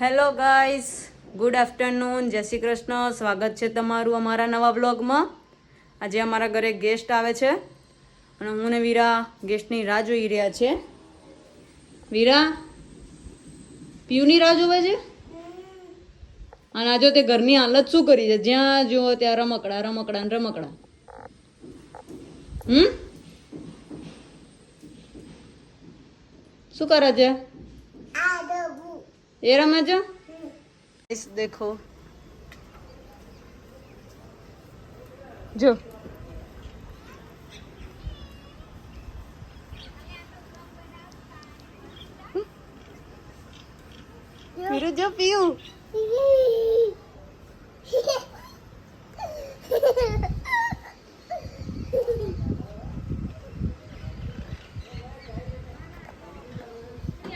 Hello guys, good afternoon, જય શ્રી કૃષ્ણ. સ્વાગત છે તમારું અમારા નવા વ્લોગમાં. આજે અમારા ઘરે ગેસ્ટ આવે છે અને હું ને વીરા ગેસ્ટની રાહ જોઈ રહ્યા છે. વીરા, પીયુની રાહ જોવે છે અને આજે તે ઘરની હાલત શું કરી છે? જ્યાં જુઓ ત્યાં રમકડા રમકડા ને રમકડા. શું કરે છે? એ રમે છે. देखो जो फिर जो पीयू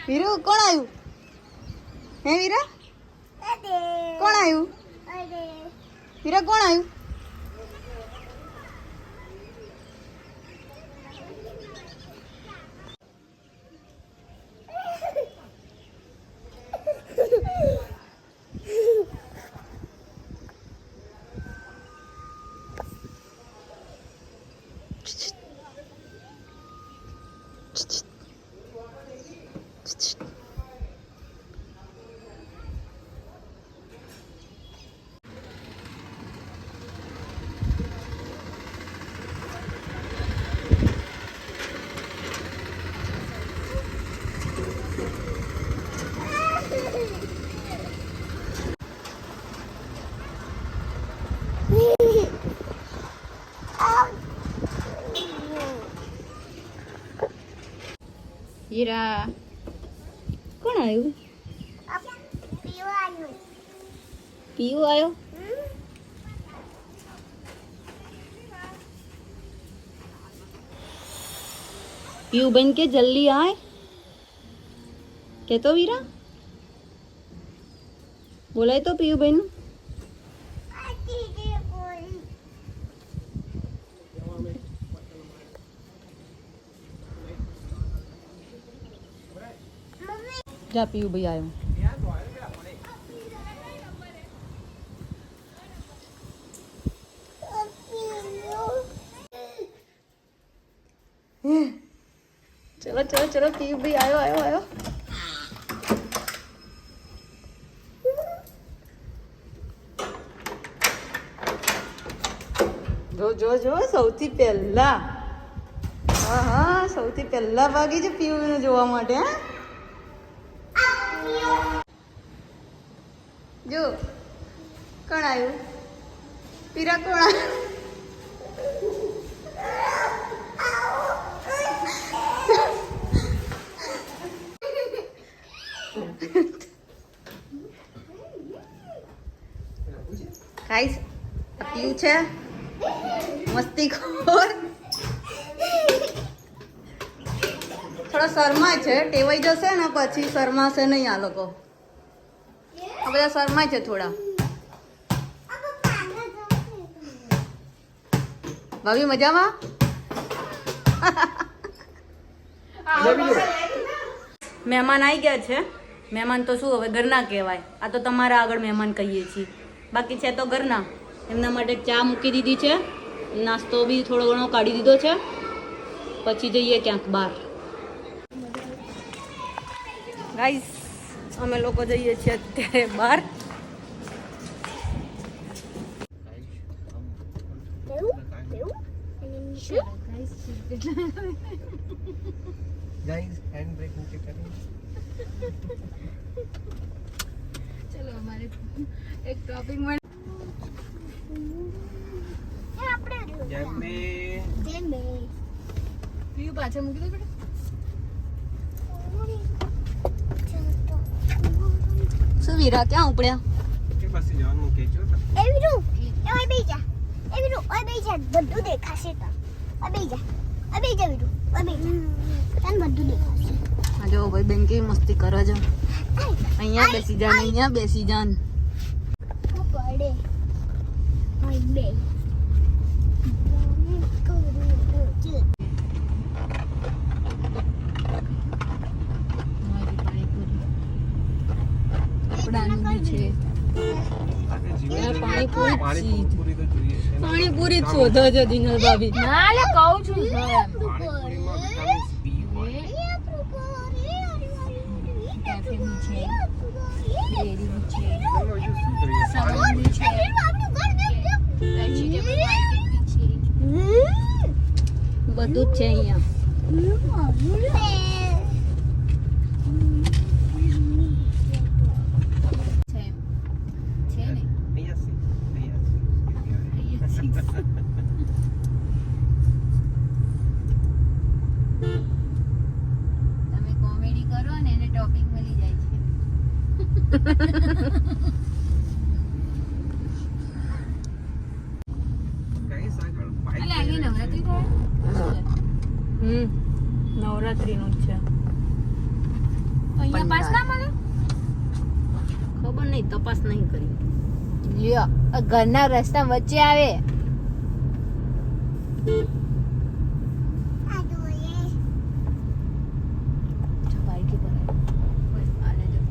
वीरू कौन आयु है? वीरा કોણ આવ્યું? હીરા કોણ આવ્યું? હીરા કોણ આવ્યું? પીયુ આવ્યો. पीयू बन के जल्दी आए के तो वीरा बोला तो पीयू बहन जा पीयू भाई आयो. चलो चलो चलो पीयू भाई आयो आयो आयो. जो जो जो સૌથી પહેલા હા હા સૌથી પહેલા ભાગી છે પીયુને જોવા માટે. જો કોણ આવ્યું? પીરા કોણ આવ્યું? ગાઈસ, પીયુ છે મસ્તીખોર. થોડા શરમાય છે, ટેવાઈ જશે ને પછી શરમાશે નહીં. આ લોકો આ બધા શરમાય છે થોડા. ભાભી મજામાં? મહેમાન આવી ગયા છે. મહેમાન તો શું હવે ઘરના કહેવાય. આ તો તમારા આગળ મહેમાન કહીએ છીએ, બાકી છે તો ઘરના. એમના માટે ચા મૂકી દીધી છે, નાસ્તો બી થોડો ઘણો કાઢી દીધો છે. પછી જઈએ ક્યાંક બહાર. ગાઈસ, અમે લોકો જઈએ છીએ અત્યારે બહાર. गाइस हैंड ब्रेक नीचे करें. चलो हमारे एक टॉपिक में पीयू पाछा मूकी दो बेटा. શું વીરા ક્યાં ઉપડ્યા? કે પાસે જવાનું કેજો. એ વીરુ ઓય બેહી જા. એ વીરુ ઓય બેહી જા, બધું દેખાશે તો. ઓય બેહી જા. ઓય બેહી જા વીરુ. ઓય બેહી જા. તને બધું દેખાશે. આ જો ભાઈ બેન કેવી મસ્તી કરે છે. અહીંયા બેસી જાન, અહીંયા બેસી જાન. હું પડે. ઓય બે. રગડાનું બી છે. આપણે જીવન પાણીપુરી પાણીપુરી તો જોઈએ છે ને. પાણીપુરી જ શોધો છો દિનલ ભાભી. ના લે કહું છું સર એમ. પાણીપુરીમાં વિટામિન બી હોય. કેફેનું છે, ડેરીનું છે, ચાલો, હજુ શું કરીએ? સવારનું છે, વેજીટેબલ માર્કેટ બી છે. બધું જ છે અહીંયા. છે એમ. છે ને અહીંયા છે. અહીંયા છે. તમે કોમેડી કરો ને એને ટોપિક મળી જાય છે. Guys, આગળ bike અલે અહીં નવરાત્રી થાય નવરાત્રીનું જ છે. અહીંયા પાસ ના મળે ખબર નહીં, તપાસ નહીં કરી. લ્યો આ ઘરના રસ્તા વચ્ચે આવે જો બાઈકે પર આવે. બસ આને જો.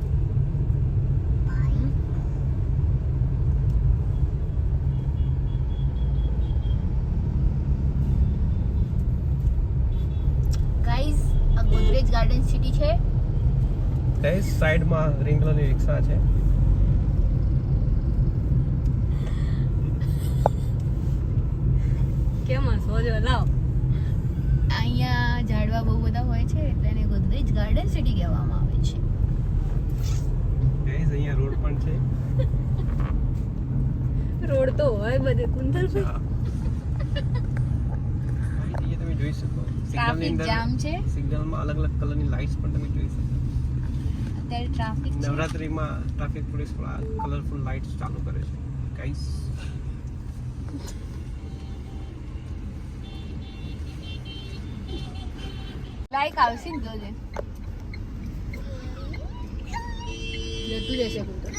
ગાઈઝ આ ગોદરેજ ગાર્ડન સિટી છે. Guys, સાઈડમાં ગ્રીન કલરની રિક્ષા છે. કેમ હસો છો? લાવ. અહીંયા ઝાડવા બહુ બધા હોય છે એટલે એને ગોદરેજ ગાર્ડન સિટી કહેવામાં આવે છે. Guys, અહીંયા રોડ પણ છે. રોડ તો હોય બધે કુંતલ ભાઈ. હા. અહીંયા તમે જોઈ શકો. ટ્રાફિક જામ છે. સિગ્નલમાં અલગ અલગ કલરની લાઇટ્સ પણ તમે જોઈ શકો. અત્યારે ટ્રાફિક છે. નવરાત્રીમાં ટ્રાફિક પોલીસ કલરફુલ લાઇટ્સ ચાલુ કરે છે. ગાઈસ, લાઈક આવશે ને જોજે. જતું રહેશે કૂતરો.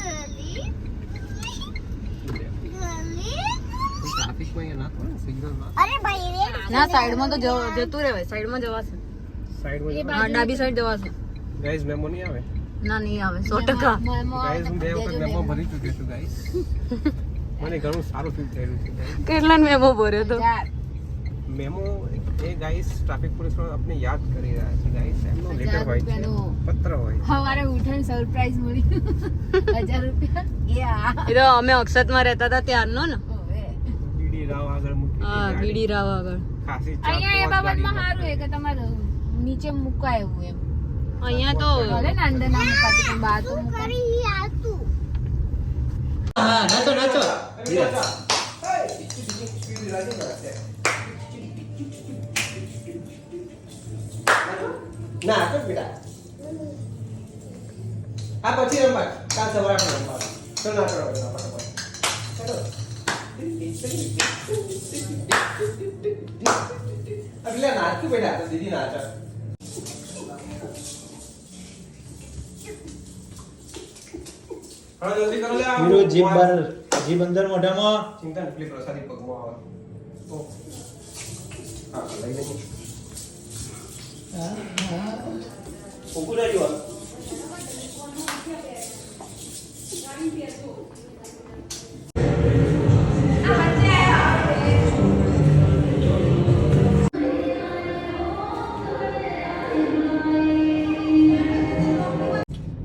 ટ્રાફિકમાં અહીંયા ના થાય સિગ્નલમાં. અરે ભાઈ રે ના, સાઈડમાં તો જતું રહેવાય. સાઈડમાં જવાશે. સાઈડમાં હા, ડાબી સાઈડ જવાશે. ગાઈસ મેમો નહીં આવે. ના, નહીં આવે 100%. ગાઈસ હું 2 વખત મેમો ભરી ચૂક્યો છું ગાઈસ. મને ઘણું સારું ફીલ થઈ રહ્યું છે guys. કેટલા મેમો ભર્યો તો? મેમો એ ગાઈસ ટ્રાફિક પોલીસ વાળા આપણે યાદ કરી રહ્યા છે ગાઈસ. એમનો લેટર હોય છે, પત્ર હોય છે. સવારે ઉઠીને સરપ્રાઈઝ મળી 1000 રૂપિયા. યા એ તો અમે અક્ષતમાં રહેતા હતા ત્યારનો ને. ઓવે. બીડી રાવ આગળ મૂકી હા, ગાડી. બીડી રાવ આગળ. ખાસી ચાર અહીંયા એ પાંચ બાબતમાં ગાડી સારું છે કે તમારે નીચે મુકાય એવું એમ. અહીંયા તો ભલે ને અંદર ના મુકાતું પણ બહાર તો મુકાય. કરી આતું ના તો બેટા આ પછી રમવા કાલ સવારે આપણે રમવા તો ના કરો બેટા ફટાફટ ચલો અગલે નાચું બેટા તો દીદી નાચ હા, જલ્દી કરો લે આ. વીરો જીભ અંદર મોઢામાં ચિંતા ને પેલી પ્રસાદી પગમાં આવે. તો હા, લઈ લેજો. ઉભું રહેજો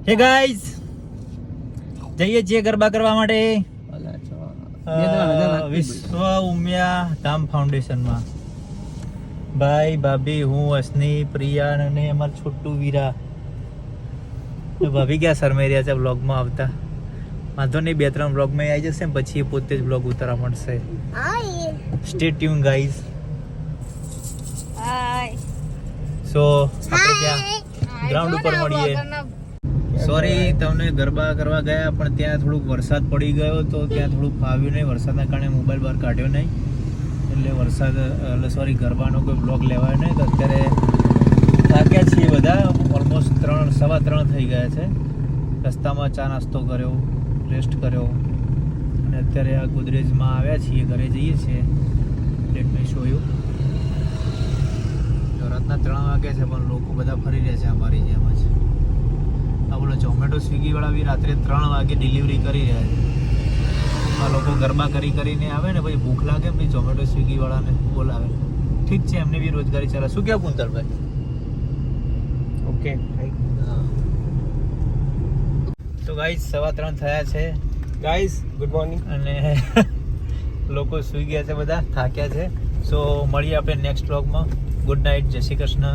હે ગાઈઝ જઈએ છીએ ગરબા કરવા માટે વિશ્વ ઉમિયા ધામ ફાઉન્ડેશનમાં. ભાઈ ભાભી હું અસની પ્રિયા અને અમાર છોટું વીરા. તો ભાભી ક્યાં શરમાઈ રહ્યા છે બ્લોગમાં આવતા. વાંધો નહીં, 2-3 બ્લોગમાં આવી જશે ને પછી પોતે જ બ્લોગ ઉતારવા મળશે. આય સ્ટે ટ્યુન ગાઈઝ. હાય. સો આપણે ત્યાં ગ્રાઉન્ડ ઉપર મળીએ. સોરી તમને ગરબા કરવા ગયા પણ ત્યાં થોડુંક વરસાદ પડી ગયો તો ત્યાં થોડુંક ફાવ્યું નહીં. વરસાદના કારણે મોબાઈલ બહાર કાઢ્યો નહીં એટલે સોરી ગરબાનો કોઈ બ્લોગ લેવાયો નહીં. તો અત્યારે થાક્યા છીએ બધા. ઓલમોસ્ટ 3:15 થઈ ગયા છે. રસ્તામાં ચા નાસ્તો કર્યો, રેસ્ટ કર્યો અને અત્યારે આ ગોદરેજમાં આવ્યા છીએ, ઘરે જઈએ છીએ. Let me show you. રાતના 3 વાગ્યા છે પણ લોકો બધા ફરી રહ્યા છે અમારી જેમ જ. આ બોલો ઝોમેટો સ્વિગી વાળા બી રાત્રે 3 વાગે ડિલિવરી કરી રહ્યા છે. આ લોકો ગરબા કરીને આવે ને પછી ભૂખ લાગે પછી ઝોમેટો સ્વિગી વાળાને બોલાવે. ઠીક છે, એમને બી રોજગારી ચાલે. શું કેવું કુંતલભાઈ? ઓકે તો ગાઈસ 3:15 થયા છે ગાઈઝ ગુડ મોર્નિંગ. અને લોકો સૂઈ ગયા છે, બધા થાક્યા છે. સો મળીએ આપણે નેક્સ્ટ વ્લોગમાં. ગુડ નાઇટ, જય શ્રી કૃષ્ણ.